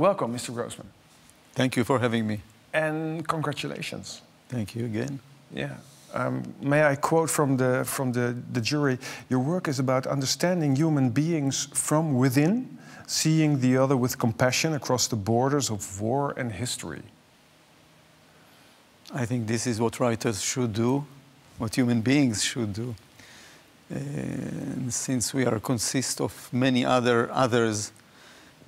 Welcome, Mr. Grossman. Thank you for having me. And congratulations. Thank you again. Yeah. May I quote from the jury? Your work is about understanding human beings from within, seeing the other with compassion across the borders of war and history. I think this is what writers should do, what human beings should do. And since we consist of many others,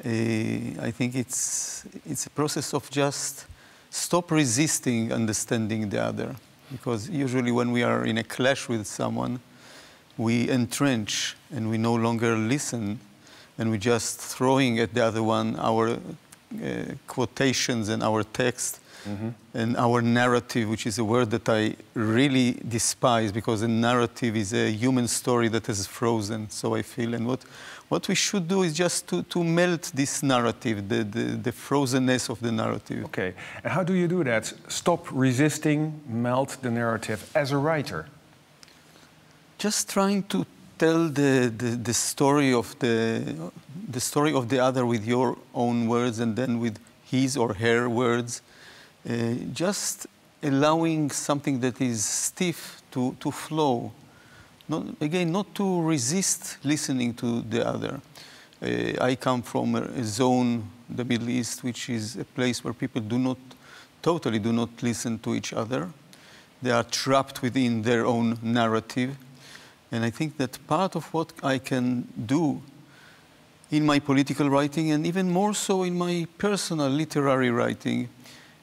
I think it's a process of just stop resisting understanding the other. Because usually when we are in a clash with someone, we entrench and we no longer listen, and we just throwing at the other one our quotations and our text and our narrative, which is a word that I really despise, because a narrative is a human story that is frozen, so I feel. And what we should do is just to melt this narrative, the frozenness of the narrative. Okay, and how do you do that? Stop resisting, melt the narrative as a writer? Just trying to tell the story of the story of the other with your own words, and then with his or her words. Just allowing something that is stiff to flow. Not to resist listening to the other. I come from a zone, the Middle East, which is a place where people totally do not listen to each other. They are trapped within their own narrative. And I think that part of what I can do in my political writing, and even more so in my personal literary writing,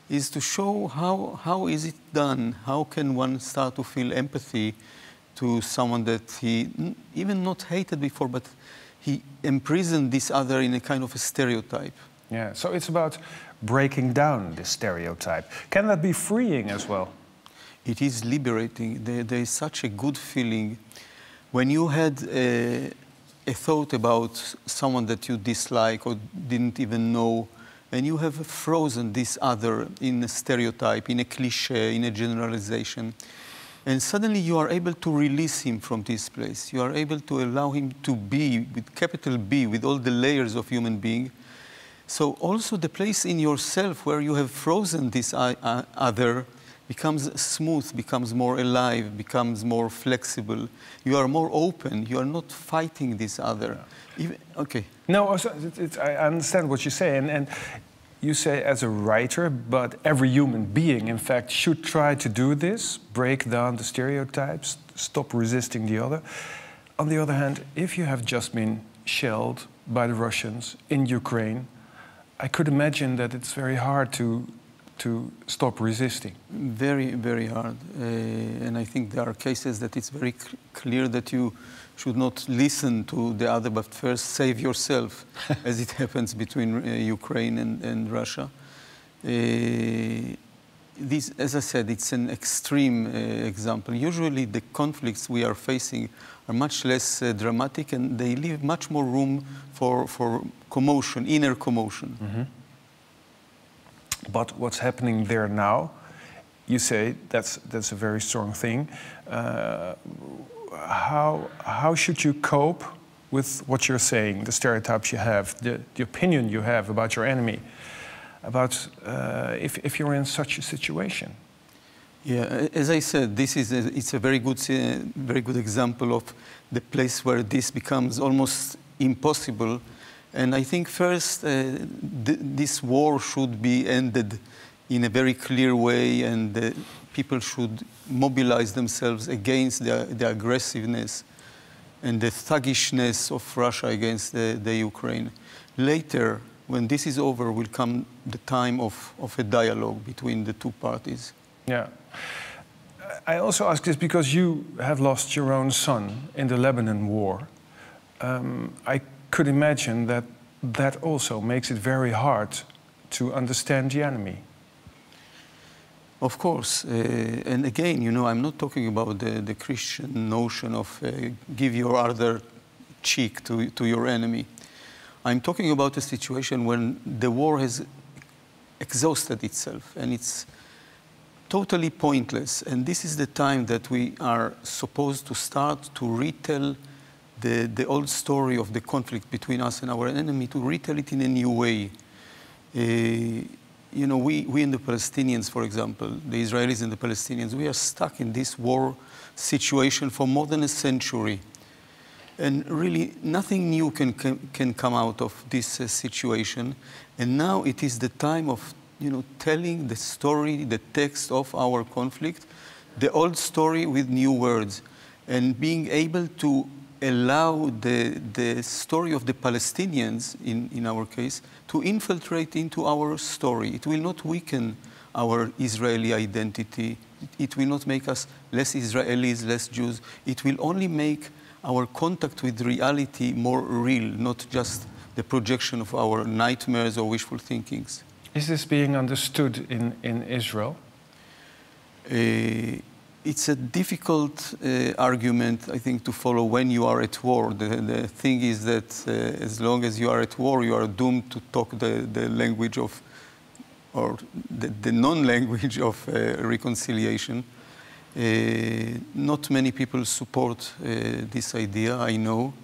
is to show how is it done? How can one start to feel empathy to someone that he even not hated before, but he imprisoned this other in a kind of a stereotype. Yeah, so it's about breaking down this stereotype. Can that be freeing as well? It is liberating. There is such a good feeling. When you had a thought about someone that you dislike or didn't even know, and you have frozen this other in a stereotype, in a cliché, in a generalization, and suddenly you are able to release him from this place. You are able to allow him to be, with capital B, with all the layers of human being. So also the place in yourself where you have frozen this other becomes smooth, becomes more alive, becomes more flexible. You are more open. You are not fighting this other. Okay. No, I understand what you say, and you say as a writer, but every human being, in fact, should try to do this, break down the stereotypes, stop resisting the other. On the other hand, if you have just been shelled by the Russians in Ukraine, I could imagine that it's very hard to stop resisting. Very, very hard. And I think there are cases that it's very clear that you should not listen to the other, but first save yourself, as it happens between Ukraine and Russia. This, as I said, it's an extreme example. Usually the conflicts we are facing are much less dramatic, and they leave much more room for commotion, inner commotion. Mm-hmm. But what's happening there now, you say that's a very strong thing. How should you cope with what you're saying, the stereotypes you have, the opinion you have about your enemy, about if you're in such a situation? Yeah, as I said, it's a very good example of the place where this becomes almost impossible. And I think first, this war should be ended in a very clear way, and people should mobilize themselves against the aggressiveness and the thuggishness of Russia against the Ukraine. Later, when this is over, will come the time of a dialogue between the two parties. Yeah. I also ask this because you have lost your own son in the Lebanon war. I could imagine that also makes it very hard to understand the enemy. Of course, and again, you know, I'm not talking about the Christian notion of give your other cheek to your enemy. I'm talking about a situation when the war has exhausted itself and it's totally pointless. And this is the time that we are supposed to start to retell the old story of the conflict between us and our enemy, to retell it in a new way. You know, we and the Palestinians, for example, the Israelis and the Palestinians, we are stuck in this war situation for more than a century. And really, nothing new can come out of this situation. And now it is the time of, you know, telling the story, the text of our conflict, the old story with new words, and being able to allow the story of the Palestinians, in our case, to infiltrate into our story. It will not weaken our Israeli identity. It will not make us less Israelis, less Jews. It will only make our contact with reality more real, not just the projection of our nightmares or wishful thinkings. Is this being understood in Israel? It's a difficult argument, I think, to follow when you are at war. The thing is that as long as you are at war, you are doomed to talk the language of, or the non-language of reconciliation. Not many people support this idea, I know,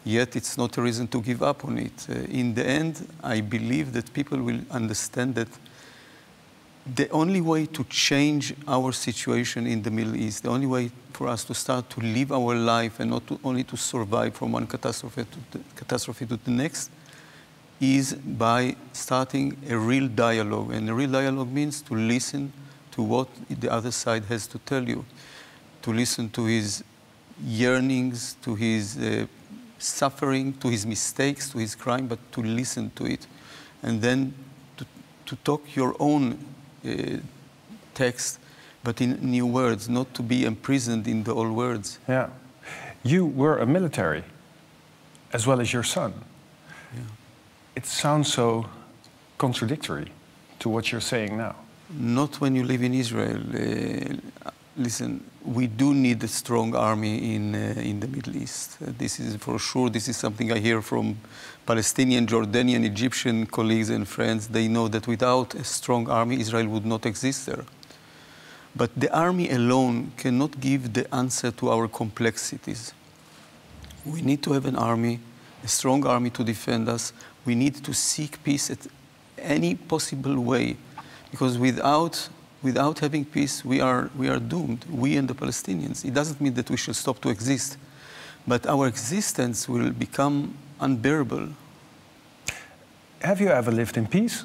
yet it's not a reason to give up on it. In the end, I believe that people will understand that the only way to change our situation in the Middle East, the only way for us to start to live our life and not only to survive from one catastrophe to the next, is by starting a real dialogue. And a real dialogue means to listen to what the other side has to tell you, to listen to his yearnings, to his suffering, to his mistakes, to his crime, but to listen to it. And then to talk your own text, but in new words, not to be imprisoned in the old words. Yeah. You were a military, as well as your son. Yeah. It sounds so contradictory to what you're saying now. Not when you live in Israel. Listen, we do need a strong army in the Middle East. This is for sure. This is something I hear from Palestinian, Jordanian, Egyptian colleagues and friends. They know that without a strong army, Israel would not exist there. But the army alone cannot give the answer to our complexities. We need to have an army, a strong army to defend us. We need to seek peace at any possible way. Because without having peace, we are doomed, we and the Palestinians. It doesn't mean that we should stop to exist, but our existence will become unbearable. Have you ever lived in peace?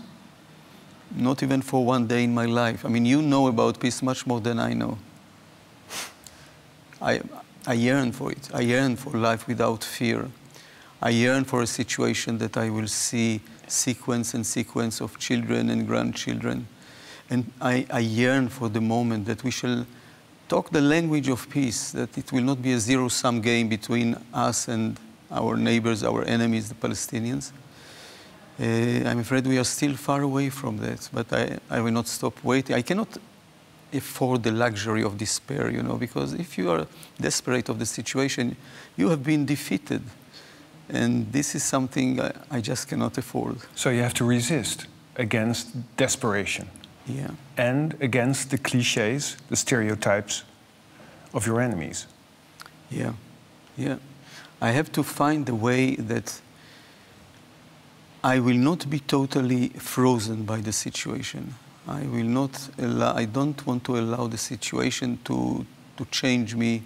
Not even for one day in my life. I mean, you know about peace much more than I know. I yearn for it. I yearn for life without fear. I yearn for a situation that I will see sequence and sequence of children and grandchildren. And I yearn for the moment that we shall talk the language of peace, that it will not be a zero-sum game between us and our neighbors, our enemies, the Palestinians. I'm afraid we are still far away from that, but I will not stop waiting. I cannot afford the luxury of despair, you know, because if you are desperate of the situation, you have been defeated. And this is something I just cannot afford. So you have to resist against desperation. Yeah. And against the cliches, the stereotypes of your enemies. Yeah, yeah. I have to find a way that I will not be totally frozen by the situation. I don't want to allow the situation to change me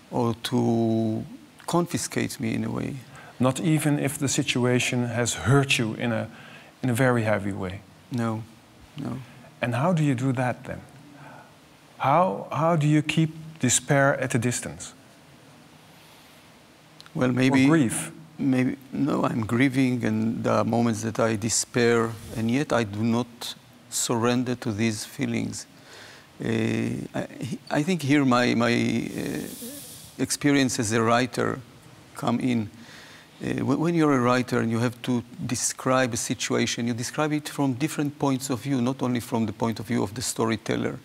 or to confiscate me in a way. Not even if the situation has hurt you in a very heavy way? No, no. And how do you do that then? How do you keep despair at a distance? Well, maybe... Or grief? Maybe, no, I'm grieving and there are moments that I despair, and yet I do not surrender to these feelings. I think here my experience as a writer come in. When you're a writer and you have to describe a situation, you describe it from different points of view, not only from the point of view of the storyteller,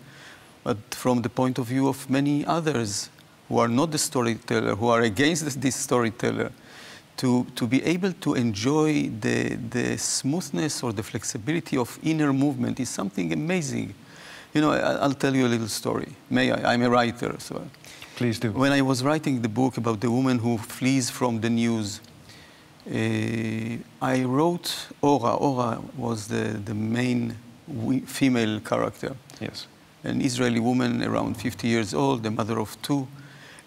but from the point of view of many others who are not the storyteller, who are against this storyteller. To be able to enjoy the smoothness or the flexibility of inner movement is something amazing. You know, I'll tell you a little story. May I? I'm a writer, so... Please do. When I was writing the book about the woman who flees from the news, I wrote Ora. Ora was the main female character. Yes. An Israeli woman around 50 years old, the mother of 2.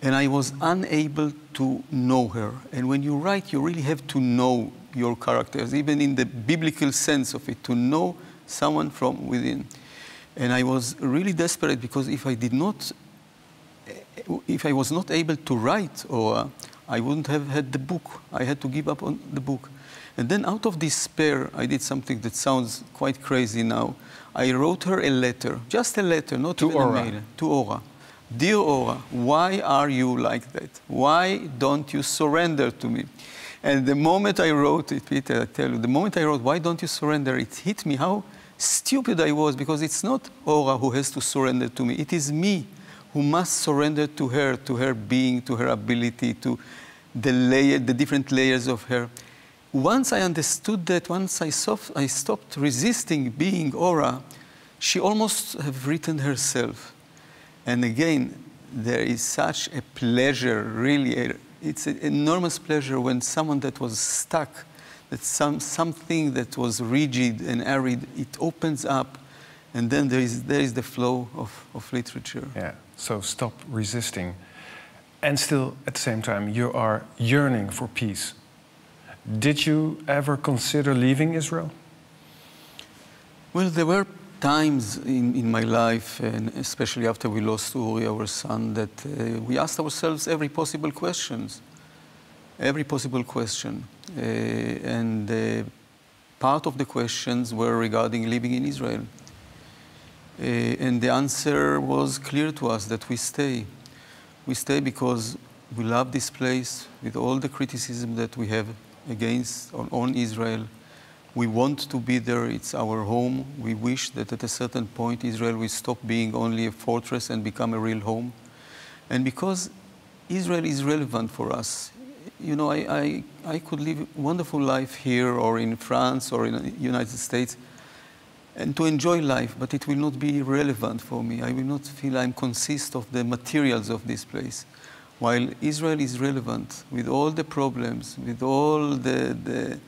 And I was unable to know her. And when you write, you really have to know your characters, even in the biblical sense of it, to know someone from within. And I was really desperate because if I was not able to write, or I wouldn't have had the book. I had to give up on the book. And then out of despair, I did something that sounds quite crazy now. I wrote her a letter, just a letter, not even a mail, to Ora. Dear Ora, why are you like that? Why don't you surrender to me? And the moment I wrote it, Peter, I tell you, the moment I wrote, why don't you surrender, it hit me how stupid I was, because it's not Ora who has to surrender to me. It is me who must surrender to her being, to her ability, to the different layers of her. Once I understood that, once I stopped resisting being Ora, she almost have written herself. And again, there is such a pleasure, really, it's an enormous pleasure when someone that was stuck, that something that was rigid and arid, it opens up, and then there is the flow of literature. Yeah, so stop resisting. And still, at the same time, you are yearning for peace. Did you ever consider leaving Israel? Well, there were times in my life, and especially after we lost Uri, our son, that we asked ourselves every possible question. And part of the questions were regarding living in Israel. And the answer was clear to us that we stay. We stay because we love this place with all the criticism that we have on Israel. We want to be there, it's our home. We wish that at a certain point Israel will stop being only a fortress and become a real home. And because Israel is relevant for us, you know, I could live a wonderful life here or in France or in the United States and to enjoy life, but it will not be relevant for me. I will not feel I consist of the materials of this place. While Israel is relevant with all the problems, with all the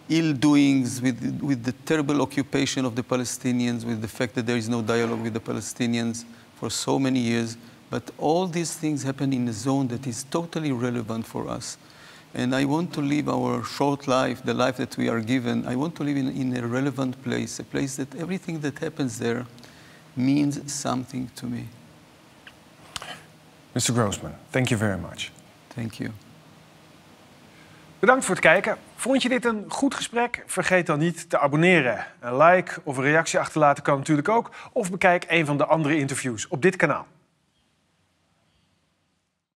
ill-doings, with the terrible occupation of the Palestinians, with the fact that there is no dialogue with the Palestinians for so many years. But all these things happen in a zone that is totally relevant for us. And I want to live our short life, the life that we are given, I want to live in a relevant place, a place that everything that happens there means something to me. Mr. Grossman, thank you very much. Thank you. Bedankt voor het kijken. Vond je dit een goed gesprek? Vergeet dan niet te abonneren. Een like of een reactie achterlaten kan natuurlijk ook. Of bekijk een van de andere interviews op dit kanaal.